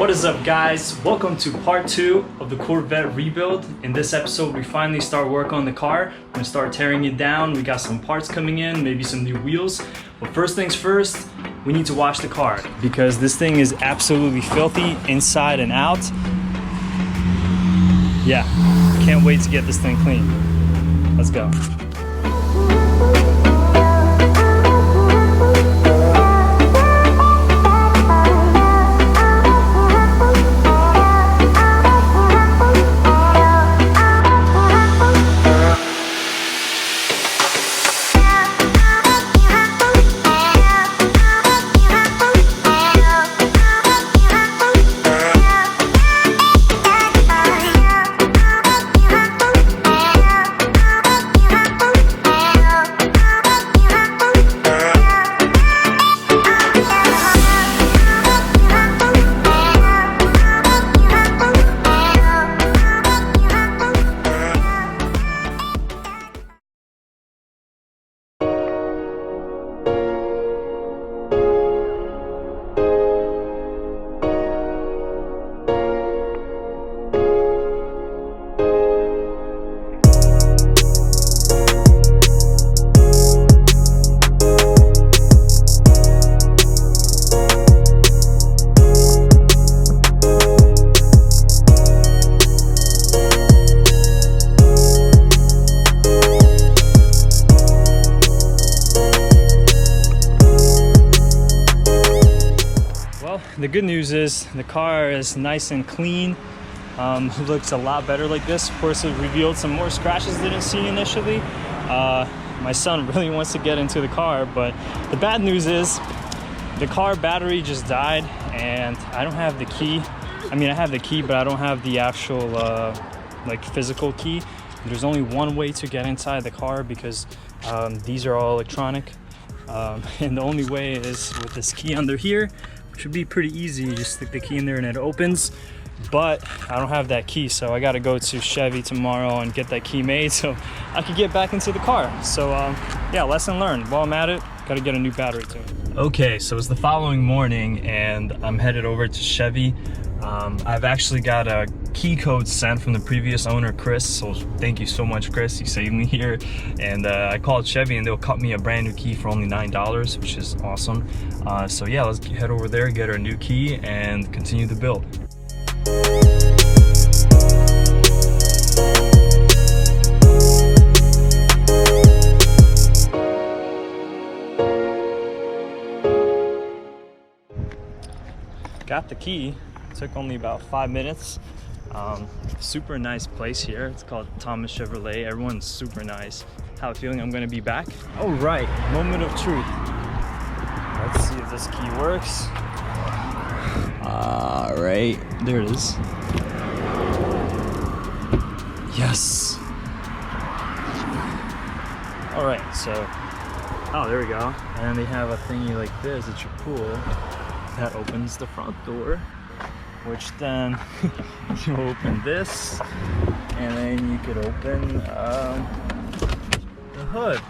What is up, guys? Welcome to part 2 of the Corvette rebuild. In this episode, we finally start work on the car. We're gonna start tearing it down. We got some parts coming in, maybe some new wheels. But first things first, we need to wash the car because this thing is absolutely filthy inside and out. Yeah, can't wait to get this thing clean. Let's go. The good news is the car is nice and clean. Looks a lot better like this. Of course, it revealed some more scratches I didn't see initially. My son really wants to get into the car, but the bad news is the car battery just died and I don't have the key. I mean, I have the key, but I don't have the actual like physical key. There's only one way to get inside the car because these are all electronic. And the only way is with this key under here. Should be pretty easy. You just stick the key in there and it opens, but I don't have that key, so I got to go to Chevy tomorrow and get that key made so I could get back into the car. So yeah, lesson learned. While I'm at it, got to get a new battery too. Okay, so it's the following morning and I'm headed over to Chevy. I've actually got a key code sent from the previous owner, Chris, so thank you so much, Chris. You saved me here. And I called Chevy and they'll cut me a brand new key for only $9, which is awesome. So yeah, let's head over there, get our new key and continue the build. Got the key. Took only about 5 minutes. Super nice place here. It's called Thomas Chevrolet. Everyone's super nice. Have a feeling I'm gonna be back. All right, moment of truth. Let's see if this key works. All right, there it is. Yes. All right, so, oh, there we go. And then they have a thingy like this that you pull. That opens the front door, which then you open this, and then you could open the hood.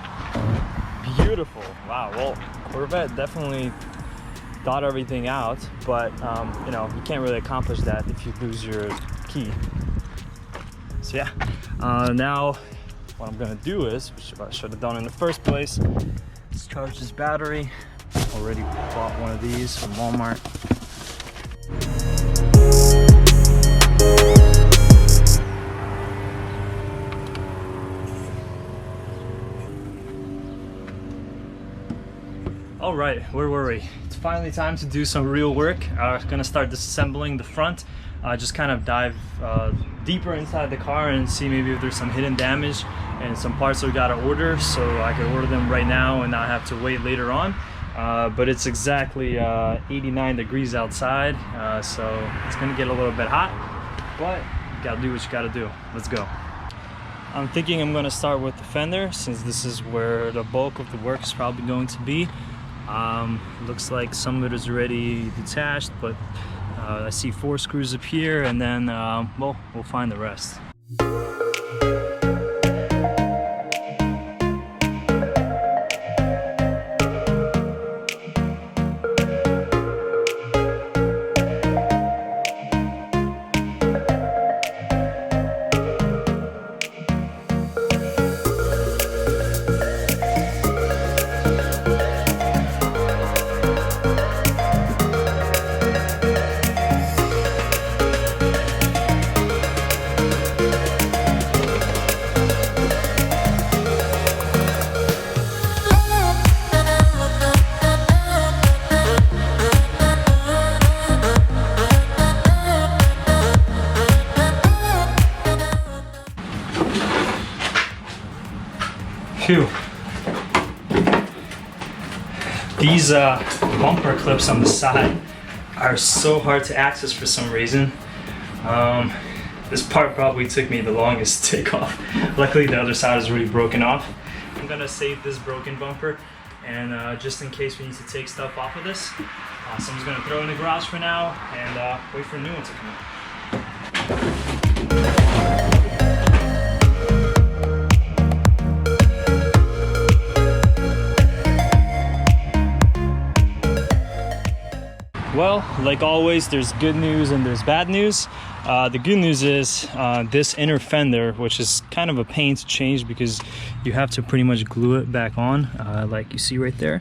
Beautiful. Wow. Well, Corvette definitely thought everything out, but you know, you can't really accomplish that if you lose your key. So yeah, now what I'm gonna do is, which I should have done in the first place, is charge this battery. Already bought one of these from Walmart. All right, where were we? It's finally time to do some real work. I'm gonna start disassembling the front. Just kind of dive deeper inside the car and see maybe if there's some hidden damage and some parts we gotta order, so I can order them right now and not have to wait later on. But it's exactly 89 degrees outside, so it's gonna get a little bit hot, but you gotta do what you gotta do. Let's go. I'm thinking I'm gonna start with the fender since this is where the bulk of the work is probably going to be. Looks like some of it is already detached, but I see 4 screws up here, and then well, we'll find the rest. 2. These bumper clips on the side are so hard to access for some reason. This part probably took me the longest to take off. Luckily the other side is already broken off. I'm gonna save this broken bumper, and just in case we need to take stuff off of this, so I'm just gonna throw it in the garage for now and wait for a new one to come in. Well, like always, there's good news and there's bad news. The good news is this inner fender, which is kind of a pain to change because you have to pretty much glue it back on, like you see right there.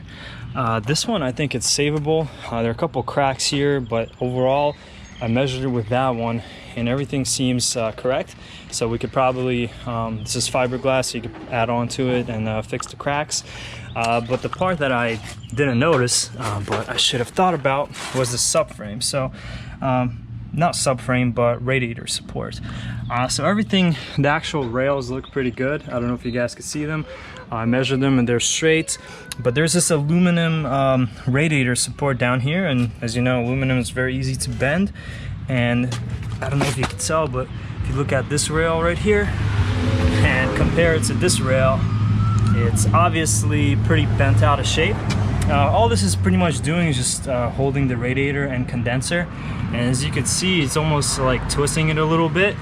This one, I think it's savable. There are a couple cracks here, but overall, I measured it with that one and everything seems correct. So we could probably, this is fiberglass, so you could add on to it and fix the cracks. But the part that I didn't notice, but I should have thought about, was the subframe. So, not subframe, but radiator support. So everything, the actual rails look pretty good. I don't know if you guys can see them. I measured them and they're straight, but there's this aluminum radiator support down here, and as you know, aluminum is very easy to bend. And I don't know if you can tell, but if you look at this rail right here and compare it to this rail, it's obviously pretty bent out of shape. All this is pretty much doing is just holding the radiator and condenser, and as you can see, it's almost like twisting it a little bit.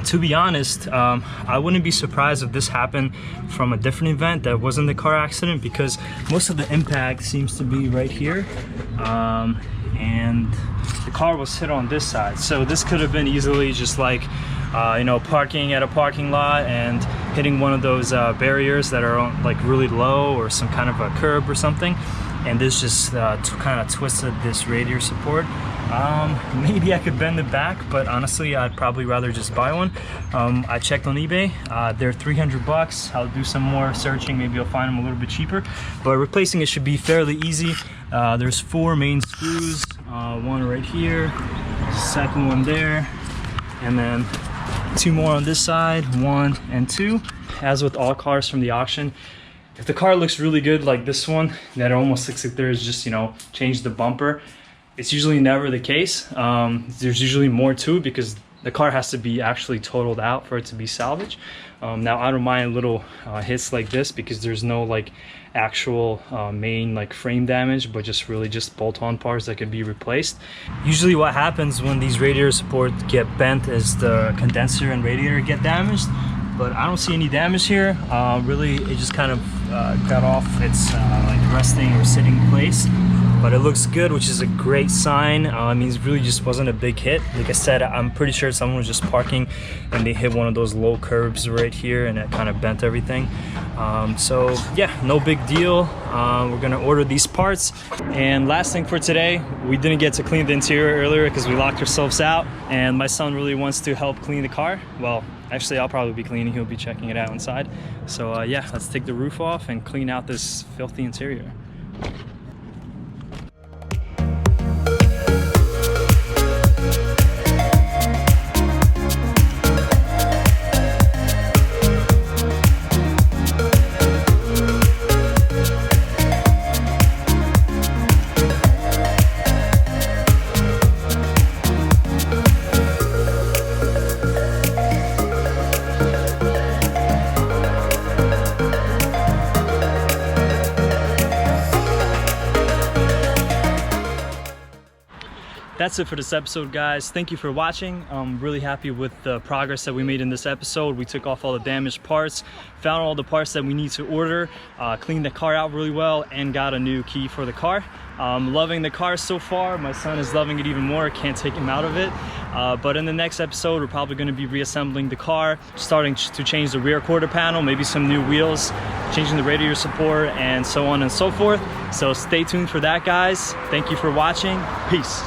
To be honest, I wouldn't be surprised if this happened from a different event that wasn't the car accident, because most of the impact seems to be right here, and the car was hit on this side. So this could have been easily just like you know, parking at a parking lot and hitting one of those barriers that are like really low, or some kind of a curb or something, and this just kind of twisted this radiator support. Maybe I could bend it back, but honestly I'd probably rather just buy one. I checked on eBay, they're 300 bucks. I'll do some more searching, maybe I'll find them a little bit cheaper, but replacing it should be fairly easy. There's 4 main screws, one right here, second one there, and then 2 more on this side, 1 and 2. As with all cars from the auction, if the car looks really good like this one, that almost looks like there's just, you know, changed the bumper, it's usually never the case. There's usually more to it because the car has to be actually totaled out for it to be salvage. Now I don't mind little hits like this because there's no like actual main like frame damage, but just really just bolt-on parts that could be replaced. Usually what happens when these radiator supports get bent is the condenser and radiator get damaged, but I don't see any damage here. Really, it just kind of got off its like resting or sitting place, but it looks good, which is a great sign. I mean, it really just wasn't a big hit. Like I said, I'm pretty sure someone was just parking and they hit one of those low curbs right here and it kind of bent everything. So yeah, no big deal. We're gonna order these parts. And last thing for today, we didn't get to clean the interior earlier because we locked ourselves out, and my son really wants to help clean the car. Well, actually I'll probably be cleaning, he'll be checking it out inside. So yeah, let's take the roof off and clean out this filthy interior. That's it for this episode, guys. Thank you for watching. I'm really happy with the progress that we made in this episode. We took off all the damaged parts, found all the parts that we need to order, cleaned the car out really well, and got a new key for the car. Loving the car so far. My son is loving it even more. Can't take him out of it. But in the next episode, we're probably going to be reassembling the car, starting to change the rear quarter panel, maybe some new wheels, changing the radiator support, and so on and so forth. So stay tuned for that, guys. Thank you for watching. Peace.